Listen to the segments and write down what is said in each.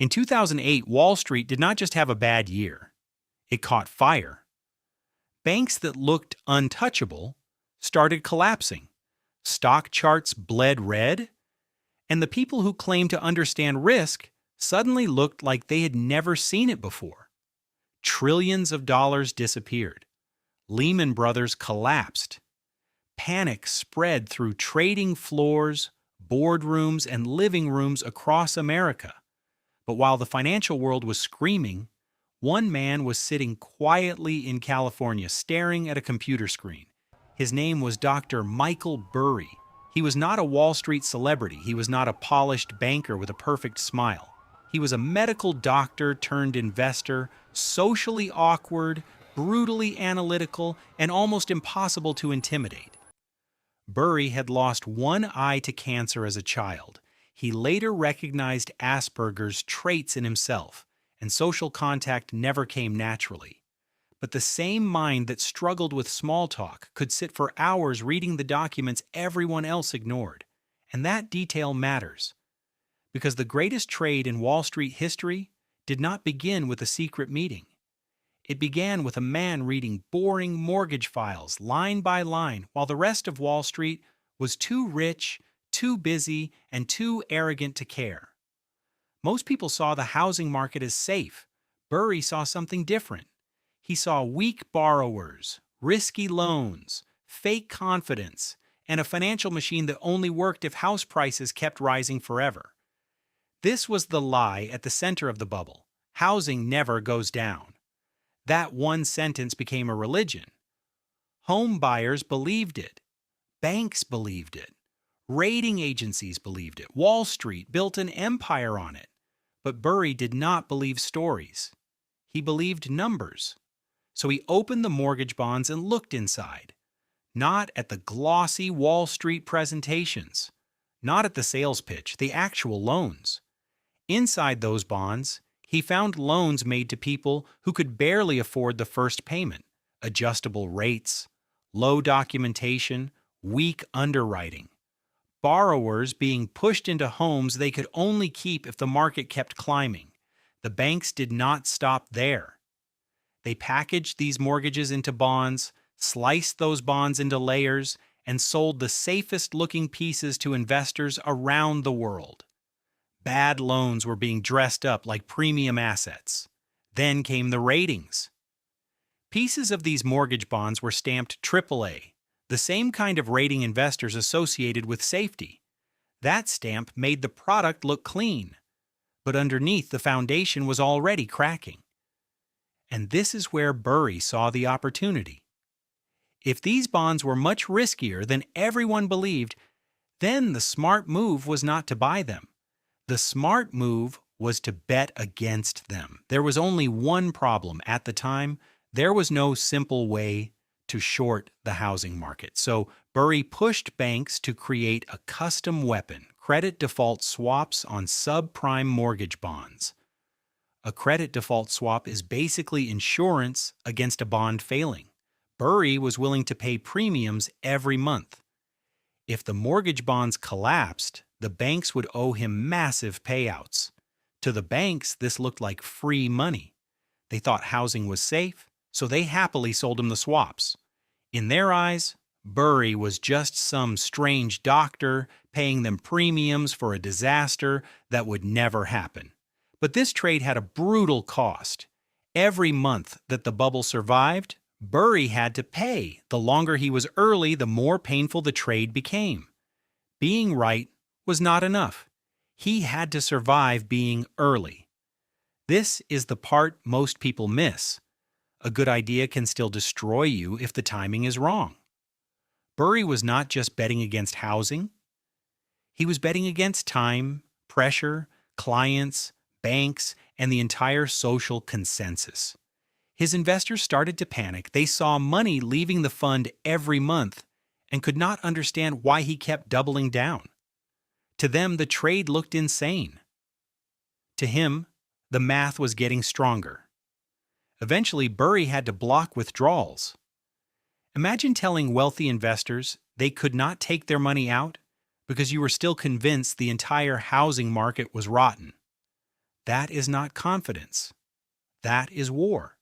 In 2008, Wall Street did not just have a bad year, it caught fire. Banks that looked untouchable started collapsing. Stock charts bled red, and the people who claimed to understand risk suddenly looked like they had never seen it before. Trillions of dollars disappeared. Lehman Brothers collapsed. Panic spread through trading floors, boardrooms, and living rooms across America. But while the financial world was screaming, one man was sitting quietly in California staring at a computer screen. His name was Dr. Michael Burry. He was not a Wall Street celebrity. He was not a polished banker with a perfect smile. He was a medical doctor turned investor, socially awkward, brutally analytical, and almost impossible to intimidate. Burry had lost one eye to cancer as a child. He later recognized Asperger's traits in himself, and social contact never came naturally. But the same mind that struggled with small talk could sit for hours reading the documents everyone else ignored. And that detail matters, because the greatest trade in Wall Street history did not begin with a secret meeting. It began with a man reading boring mortgage files line by line while the rest of Wall Street was too rich, too busy, and too arrogant to care. Most people saw the housing market as safe. Burry saw something different. He saw weak borrowers, risky loans, fake confidence, and a financial machine that only worked if house prices kept rising forever. This was the lie at the center of the bubble. Housing never goes down. That one sentence became a religion. Home buyers believed it. Banks believed it. Rating agencies believed it. Wall Street built an empire on it. But Burry did not believe stories. He believed numbers. So he opened the mortgage bonds and looked inside. Not at the glossy Wall Street presentations. Not at the sales pitch, the actual loans. Inside those bonds, he found loans made to people who could barely afford the first payment, adjustable rates, low documentation, weak underwriting. Borrowers being pushed into homes they could only keep if the market kept climbing. The banks did not stop there. They packaged these mortgages into bonds, sliced those bonds into layers, and sold the safest-looking pieces to investors around the world. Bad loans were being dressed up like premium assets. Then came the ratings. Pieces of these mortgage bonds were stamped AAA, the same kind of rating investors associated with safety. That stamp made the product look clean, but underneath the foundation was already cracking. And this is where Burry saw the opportunity. If these bonds were much riskier than everyone believed, then the smart move was not to buy them. The smart move was to bet against them. There was only one problem at the time. There was no simple way to short the housing market. So Burry pushed banks to create a custom weapon, credit default swaps on subprime mortgage bonds. A credit default swap is basically insurance against a bond failing. Burry was willing to pay premiums every month. If the mortgage bonds collapsed, the banks would owe him massive payouts. To the banks, this looked like free money. They thought housing was safe, so they happily sold him the swaps. In their eyes, Burry was just some strange doctor paying them premiums for a disaster that would never happen. But this trade had a brutal cost. Every month that the bubble survived, Burry had to pay. The longer he was early, the more painful the trade became. Being right was not enough. He had to survive being early. This is the part most people miss. A good idea can still destroy you if the timing is wrong. Burry was not just betting against housing. He was betting against time, pressure, clients, banks, and the entire social consensus. His investors started to panic. They saw money leaving the fund every month and could not understand why he kept doubling down. To them, the trade looked insane. To him, the math was getting stronger. Eventually, Burry had to block withdrawals. Imagine telling wealthy investors they could not take their money out because you were still convinced the entire housing market was rotten. That is not confidence. That is war.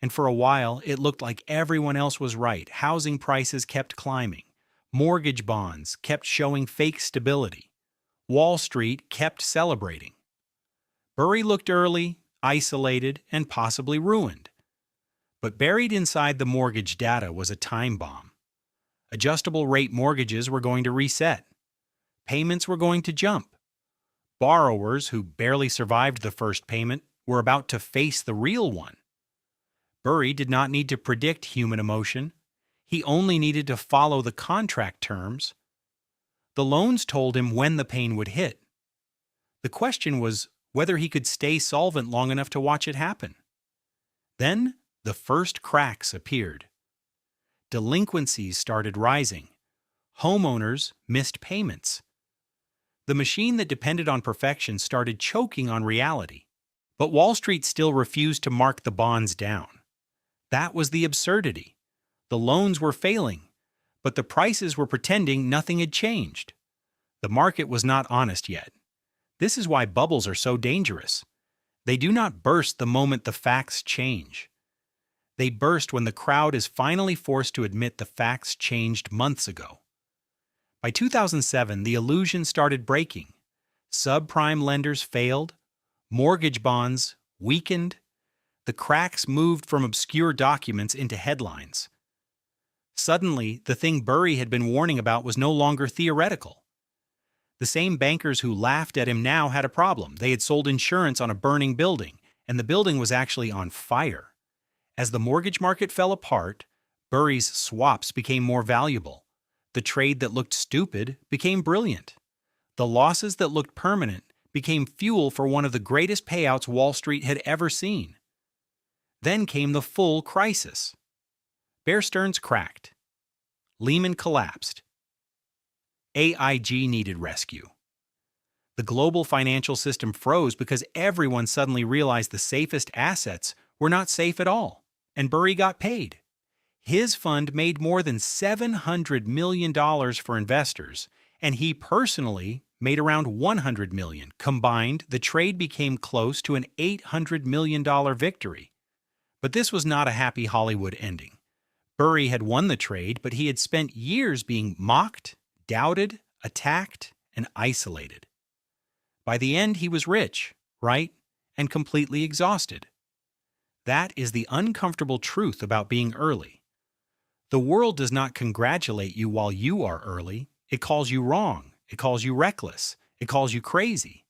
And for a while, it looked like everyone else was right. Housing prices kept climbing. Mortgage bonds kept showing fake stability. Wall Street kept celebrating. Burry looked early, isolated, and possibly ruined. But buried inside the mortgage data was a time bomb. Adjustable rate mortgages were going to reset. Payments were going to jump. Borrowers who barely survived the first payment were about to face the real one. Burry did not need to predict human emotion. He only needed to follow the contract terms. The loans told him when the pain would hit. The question was whether he could stay solvent long enough to watch it happen. Then the first cracks appeared. Delinquencies started rising. Homeowners missed payments. The machine that depended on perfection started choking on reality. But Wall Street still refused to mark the bonds down. That was the absurdity. The loans were failing, but the prices were pretending nothing had changed. The market was not honest yet. This is why bubbles are so dangerous. They do not burst the moment the facts change. They burst when the crowd is finally forced to admit the facts changed months ago. By 2007, the illusion started breaking. Subprime lenders failed. Mortgage bonds weakened. The cracks moved from obscure documents into headlines. Suddenly, the thing Burry had been warning about was no longer theoretical. The same bankers who laughed at him now had a problem. They had sold insurance on a burning building, and the building was actually on fire. As the mortgage market fell apart, Burry's swaps became more valuable. The trade that looked stupid became brilliant. The losses that looked permanent became fuel for one of the greatest payouts Wall Street had ever seen. Then came the full crisis. Bear Stearns cracked. Lehman collapsed. AIG needed rescue. The global financial system froze because everyone suddenly realized the safest assets were not safe at all, and Burry got paid. His fund made more than $700 million for investors, and he personally made around $100 million. Combined, the trade became close to an $800 million victory. But this was not a happy Hollywood ending. Burry had won the trade, but he had spent years being mocked, doubted, attacked, and isolated. By the end, he was rich, right, and completely exhausted. That is the uncomfortable truth about being early. The world does not congratulate you while you are early. It calls you wrong. It calls you reckless. It calls you crazy.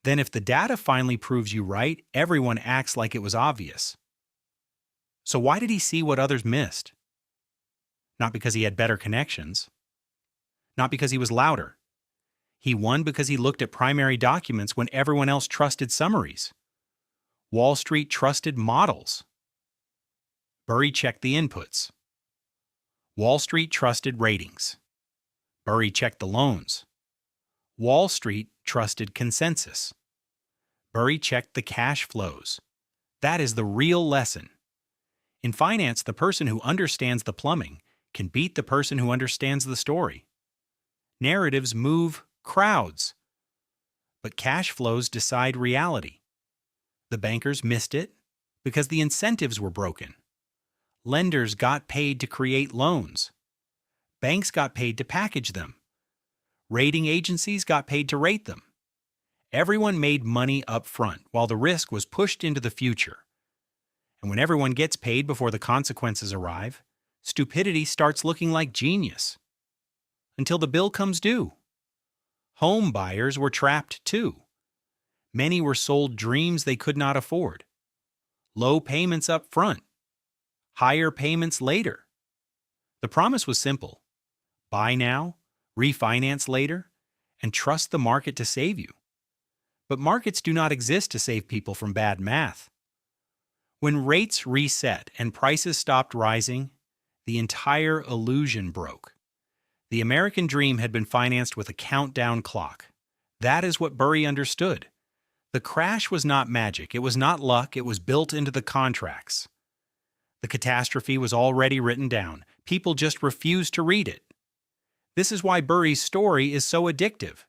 Then if the data finally proves you right, everyone acts like it was obvious. So why did he see what others missed? Not because he had better connections. Not because he was louder. He won because he looked at primary documents when everyone else trusted summaries. Wall Street trusted models. Burry checked the inputs. Wall Street trusted ratings. Burry checked the loans. Wall Street trusted consensus. Burry checked the cash flows. That is the real lesson. In finance, the person who understands the plumbing can beat the person who understands the story. Narratives move crowds, but cash flows decide reality. The bankers missed it because the incentives were broken. Lenders got paid to create loans. Banks got paid to package them. Rating agencies got paid to rate them. Everyone made money up front while the risk was pushed into the future. And when everyone gets paid before the consequences arrive, stupidity starts looking like genius. Until the bill comes due. Home buyers were trapped too. Many were sold dreams they could not afford. Low payments up front. Higher payments later. The promise was simple. Buy now, refinance later, and trust the market to save you. But markets do not exist to save people from bad math. When rates reset and prices stopped rising, the entire illusion broke. The American dream had been financed with a countdown clock. That is what Burry understood. The crash was not magic. It was not luck. It was built into the contracts. The catastrophe was already written down. People just refused to read it. This is why Burry's story is so addictive.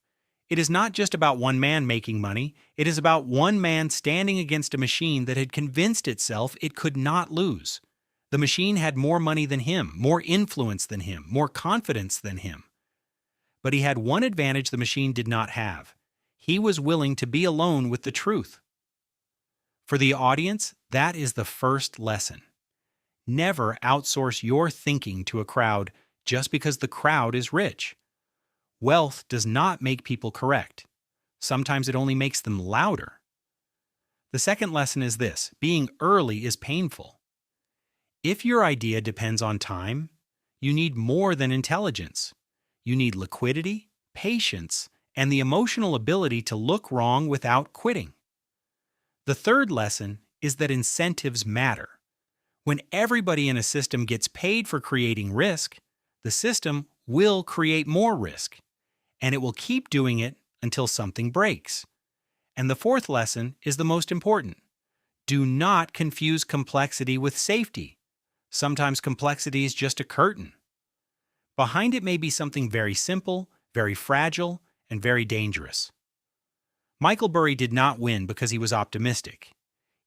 It is not just about one man making money, it is about one man standing against a machine that had convinced itself it could not lose. The machine had more money than him, more influence than him, more confidence than him. But he had one advantage the machine did not have. He was willing to be alone with the truth. For the audience, that is the first lesson. Never outsource your thinking to a crowd just because the crowd is rich. Wealth does not make people correct. Sometimes it only makes them louder. The second lesson is this: being early is painful. If your idea depends on time, you need more than intelligence. You need liquidity, patience, and the emotional ability to look wrong without quitting. The third lesson is that incentives matter. When everybody in a system gets paid for creating risk, the system will create more risk, and it will keep doing it until something breaks. And the fourth lesson is the most important. Do not confuse complexity with safety. Sometimes complexity is just a curtain. Behind it may be something very simple, very fragile, and very dangerous. Michael Burry did not win because he was optimistic.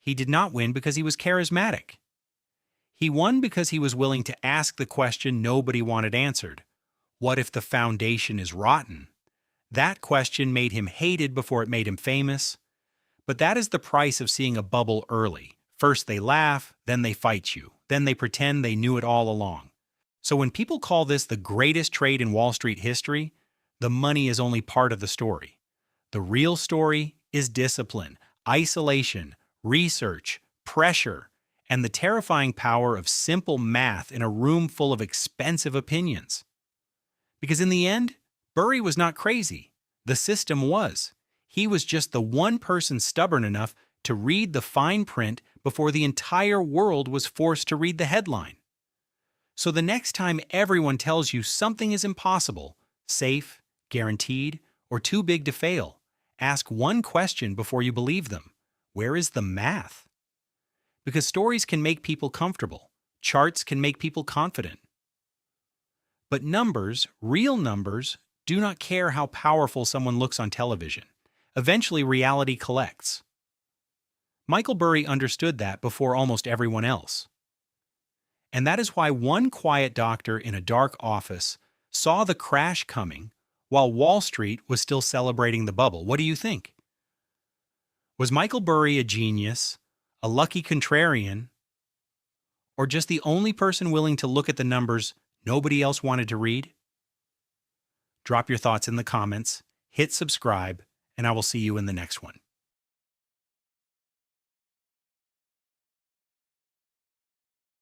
He did not win because he was charismatic. He won because he was willing to ask the question nobody wanted answered. What if the foundation is rotten? That question made him hated before it made him famous. But that is the price of seeing a bubble early. First they laugh, then they fight you, then they pretend they knew it all along. So when people call this the greatest trade in Wall Street history, the money is only part of the story. The real story is discipline, isolation, research, pressure, and the terrifying power of simple math in a room full of expensive opinions. Because in the end, Burry was not crazy. The system was. He was just the one person stubborn enough to read the fine print before the entire world was forced to read the headline. So the next time everyone tells you something is impossible, safe, guaranteed, or too big to fail, ask one question before you believe them. Where is the math? Because stories can make people comfortable. Charts can make people confident. But numbers, real numbers, do not care how powerful someone looks on television. Eventually, reality collects. Michael Burry understood that before almost everyone else. And that is why one quiet doctor in a dark office saw the crash coming while Wall Street was still celebrating the bubble. What do you think? Was Michael Burry a genius, a lucky contrarian, or just the only person willing to look at the numbers nobody else wanted to read? Drop your thoughts in the comments, hit subscribe, and I will see you in the next one.